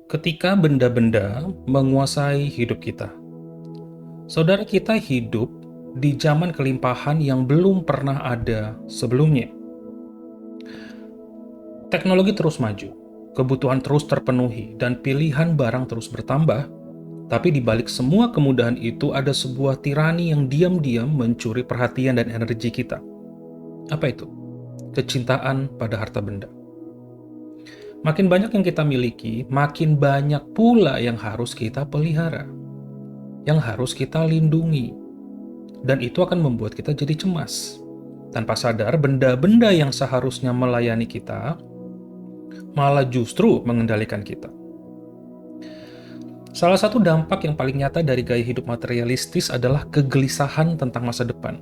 Ketika benda-benda menguasai hidup kita. Saudara, kita hidup di zaman kelimpahan yang belum pernah ada sebelumnya. Teknologi terus maju, kebutuhan terus terpenuhi, dan pilihan barang terus bertambah. Tapi di balik semua kemudahan itu ada sebuah tirani yang diam-diam mencuri perhatian dan energi kita. Apa itu? Kecintaan pada harta benda. Makin banyak yang kita miliki, makin banyak pula yang harus kita pelihara, yang harus kita lindungi. Dan itu akan membuat kita jadi cemas. Tanpa sadar, benda-benda yang seharusnya melayani kita malah justru mengendalikan kita. Salah satu dampak yang paling nyata dari gaya hidup materialistis adalah kegelisahan tentang masa depan.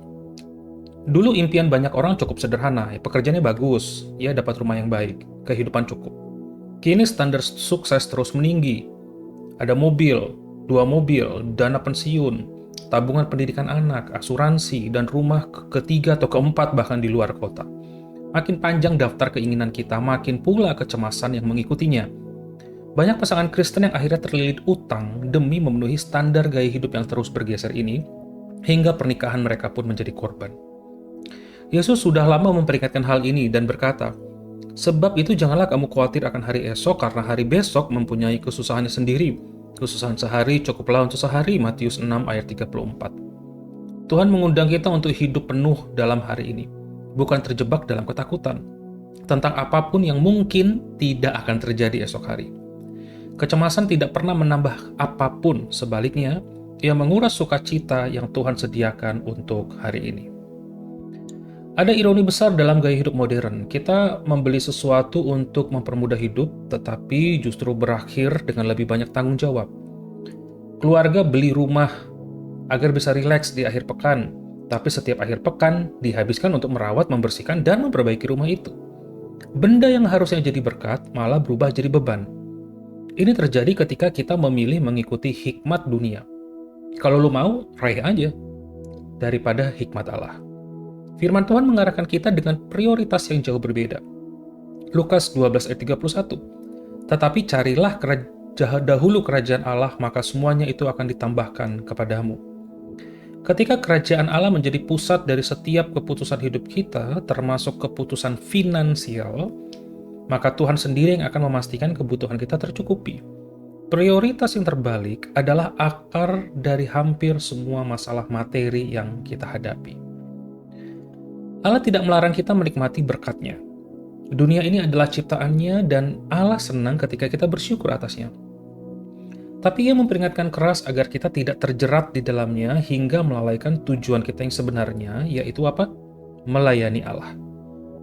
Dulu impian banyak orang cukup sederhana, pekerjaannya bagus, ya dapat rumah yang baik, kehidupan cukup. Kini standar sukses terus meninggi. Ada mobil, 2 mobil, dana pensiun, tabungan pendidikan anak, asuransi, dan rumah ketiga atau keempat bahkan di luar kota. Makin panjang daftar keinginan kita, makin pula kecemasan yang mengikutinya. Banyak pasangan Kristen yang akhirnya terlilit utang demi memenuhi standar gaya hidup yang terus bergeser ini, hingga pernikahan mereka pun menjadi korban. Yesus sudah lama memperingatkan hal ini dan berkata, "Sebab itu janganlah kamu khawatir akan hari esok, karena hari besok mempunyai kesusahannya sendiri. Kesusahan sehari cukuplah untuk sehari." Matius 6 ayat 34. Tuhan mengundang kita untuk hidup penuh dalam hari ini, bukan terjebak dalam ketakutan tentang apapun yang mungkin tidak akan terjadi esok hari. Kecemasan tidak pernah menambah apapun, sebaliknya, ia menguras sukacita yang Tuhan sediakan untuk hari ini. Ada ironi besar dalam gaya hidup modern. Kita membeli sesuatu untuk mempermudah hidup, tetapi justru berakhir dengan lebih banyak tanggung jawab. Keluarga beli rumah agar bisa rileks di akhir pekan, tapi setiap akhir pekan dihabiskan untuk merawat, membersihkan, dan memperbaiki rumah itu. Benda yang harusnya jadi berkat malah berubah jadi beban. Ini terjadi ketika kita memilih mengikuti hikmat dunia. Kalau lu mau, raih aja, daripada hikmat Allah. Firman Tuhan mengarahkan kita dengan prioritas yang jauh berbeda. Lukas 12 ayat 31. Tetapi carilah dahulu kerajaan Allah, maka semuanya itu akan ditambahkan kepadamu. Ketika kerajaan Allah menjadi pusat dari setiap keputusan hidup kita, termasuk keputusan finansial, maka Tuhan sendiri yang akan memastikan kebutuhan kita tercukupi. Prioritas yang terbalik adalah akar dari hampir semua masalah materi yang kita hadapi. Allah tidak melarang kita menikmati berkat-Nya. Dunia ini adalah ciptaannya dan Allah senang ketika kita bersyukur atasnya. Tapi Ia memperingatkan keras agar kita tidak terjerat di dalamnya hingga melalaikan tujuan kita yang sebenarnya, yaitu apa? Melayani Allah.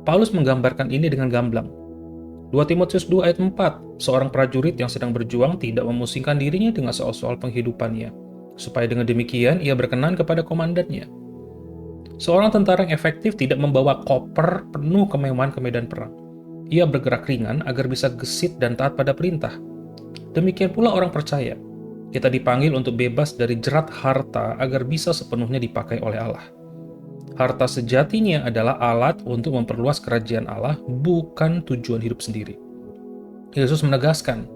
Paulus menggambarkan ini dengan gamblang. 2 Timotius 2 ayat 4, seorang prajurit yang sedang berjuang tidak memusingkan dirinya dengan soal-soal penghidupannya, supaya dengan demikian ia berkenan kepada komandannya. Seorang tentara yang efektif tidak membawa koper penuh kemewahan ke medan perang. Ia bergerak ringan agar bisa gesit dan taat pada perintah. Demikian pula orang percaya. Kita dipanggil untuk bebas dari jerat harta agar bisa sepenuhnya dipakai oleh Allah. Harta sejatinya adalah alat untuk memperluas kerajaan Allah, bukan tujuan hidup sendiri. Yesus menegaskan,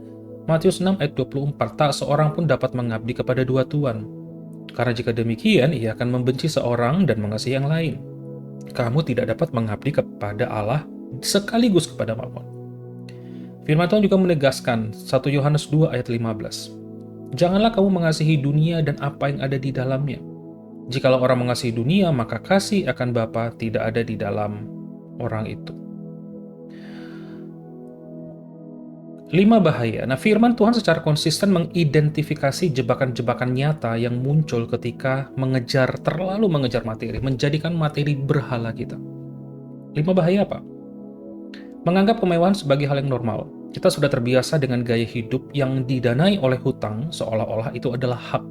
Matius 6 ayat 24, tak seorang pun dapat mengabdi kepada dua tuan. Karena jika demikian, ia akan membenci seorang dan mengasihi yang lain. Kamu tidak dapat mengabdi kepada Allah sekaligus kepada Mammon. Firman Tuhan juga menegaskan, 1 Yohanes 2 ayat 15, janganlah kamu mengasihi dunia dan apa yang ada di dalamnya. Jikalau orang mengasihi dunia, maka kasih akan Bapa tidak ada di dalam orang itu. 5 bahaya. Nah, firman Tuhan secara konsisten mengidentifikasi jebakan-jebakan nyata yang muncul ketika terlalu mengejar materi, menjadikan materi berhala kita. 5 bahaya apa? Menganggap kemewahan sebagai hal yang normal. Kita sudah terbiasa dengan gaya hidup yang didanai oleh hutang, seolah-olah itu adalah hak.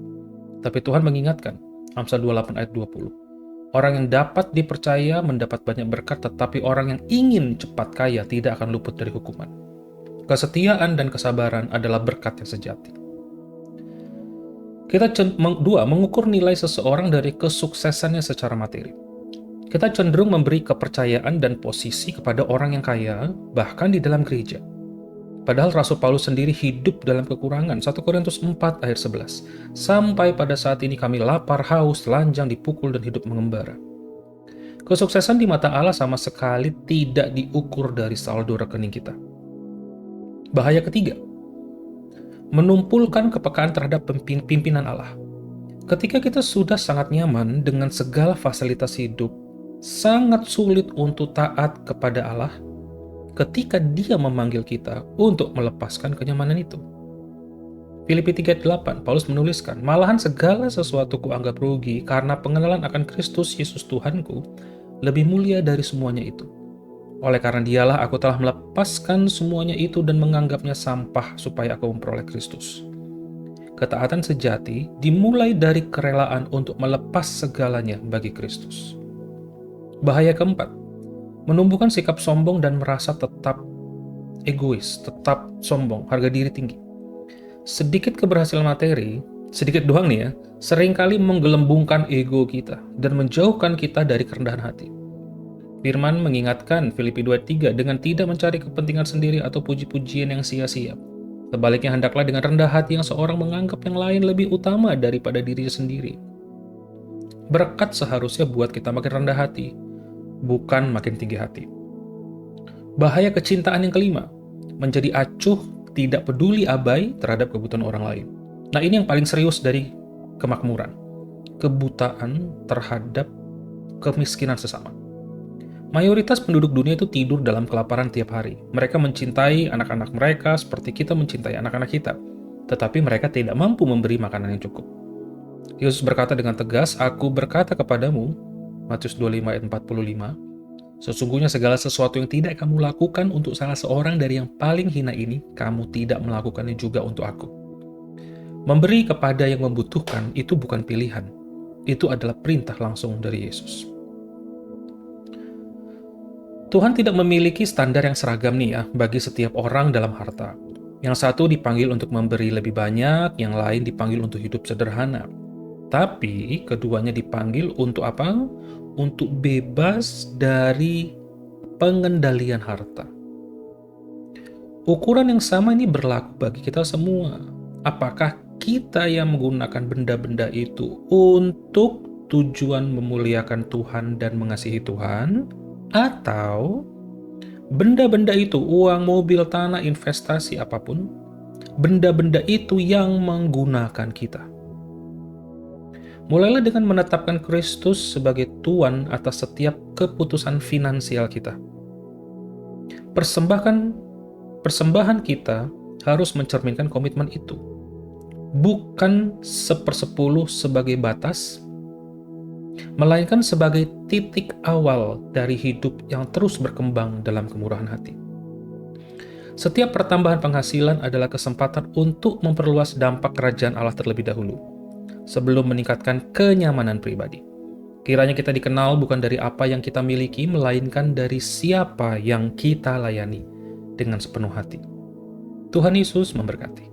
Tapi Tuhan mengingatkan, Amsal 28 ayat 20. Orang yang dapat dipercaya mendapat banyak berkat, tetapi orang yang ingin cepat kaya tidak akan luput dari hukuman. Kesetiaan dan kesabaran adalah berkat yang sejati. Kita mengukur nilai seseorang dari kesuksesannya secara materi. Kita cenderung memberi kepercayaan dan posisi kepada orang yang kaya, bahkan di dalam gereja. Padahal Rasul Paulus sendiri hidup dalam kekurangan. 1 Korintus 4 ayat 11. Sampai pada saat ini kami lapar, haus, telanjang, dipukul, dan hidup mengembara. Kesuksesan di mata Allah sama sekali tidak diukur dari saldo rekening kita. Bahaya ketiga, menumpulkan kepekaan terhadap pimpinan Allah. Ketika kita sudah sangat nyaman dengan segala fasilitas hidup, sangat sulit untuk taat kepada Allah ketika Dia memanggil kita untuk melepaskan kenyamanan itu. Filipi 3:8, Paulus menuliskan, malahan segala sesuatu kuanggap rugi karena pengenalan akan Kristus Yesus Tuhanku lebih mulia dari semuanya itu. Oleh karena Dialah aku telah melepaskan semuanya itu dan menganggapnya sampah supaya aku memperoleh Kristus. Ketaatan sejati dimulai dari kerelaan untuk melepas segalanya bagi Kristus. Bahaya keempat, menumbuhkan sikap sombong dan merasa tetap egois, tetap sombong, harga diri tinggi. Sedikit keberhasilan materi, sedikit doang nih ya, seringkali menggelembungkan ego kita dan menjauhkan kita dari kerendahan hati. Firman mengingatkan Filipi 2:3 dengan tidak mencari kepentingan sendiri atau puji-pujian yang sia-sia. Sebaliknya hendaklah dengan rendah hati yang seorang menganggap yang lain lebih utama daripada dirinya sendiri. Berkat seharusnya buat kita makin rendah hati, bukan makin tinggi hati. Bahaya kecintaan yang kelima, menjadi acuh, tidak peduli abai terhadap kebutuhan orang lain. Nah, ini yang paling serius dari kemakmuran. Kebutaan terhadap kemiskinan sesama. Mayoritas penduduk dunia itu tidur dalam kelaparan tiap hari. Mereka mencintai anak-anak mereka seperti kita mencintai anak-anak kita. Tetapi mereka tidak mampu memberi makanan yang cukup. Yesus berkata dengan tegas, "Aku berkata kepadamu," Matius 25 ayat 45, "sesungguhnya segala sesuatu yang tidak kamu lakukan untuk salah seorang dari yang paling hina ini, kamu tidak melakukannya juga untuk aku." Memberi kepada yang membutuhkan itu bukan pilihan. Itu adalah perintah langsung dari Yesus. Tuhan tidak memiliki standar yang seragam nih ya bagi setiap orang dalam harta. Yang satu dipanggil untuk memberi lebih banyak, yang lain dipanggil untuk hidup sederhana. Tapi keduanya dipanggil untuk apa? Untuk bebas dari pengendalian harta. Ukuran yang sama ini berlaku bagi kita semua. Apakah kita yang menggunakan benda-benda itu untuk tujuan memuliakan Tuhan dan mengasihi Tuhan? Atau benda-benda itu, uang, mobil, tanah, investasi, apapun, benda-benda itu yang menggunakan kita. Mulailah dengan menetapkan Kristus sebagai Tuan atas setiap keputusan finansial kita. Persembahan kita harus mencerminkan komitmen itu. Bukan 1/10 sebagai batas, melainkan sebagai titik awal dari hidup yang terus berkembang dalam kemurahan hati. Setiap pertambahan penghasilan adalah kesempatan untuk memperluas dampak kerajaan Allah terlebih dahulu, sebelum meningkatkan kenyamanan pribadi. Kiranya kita dikenal bukan dari apa yang kita miliki, melainkan dari siapa yang kita layani dengan sepenuh hati. Tuhan Yesus memberkati.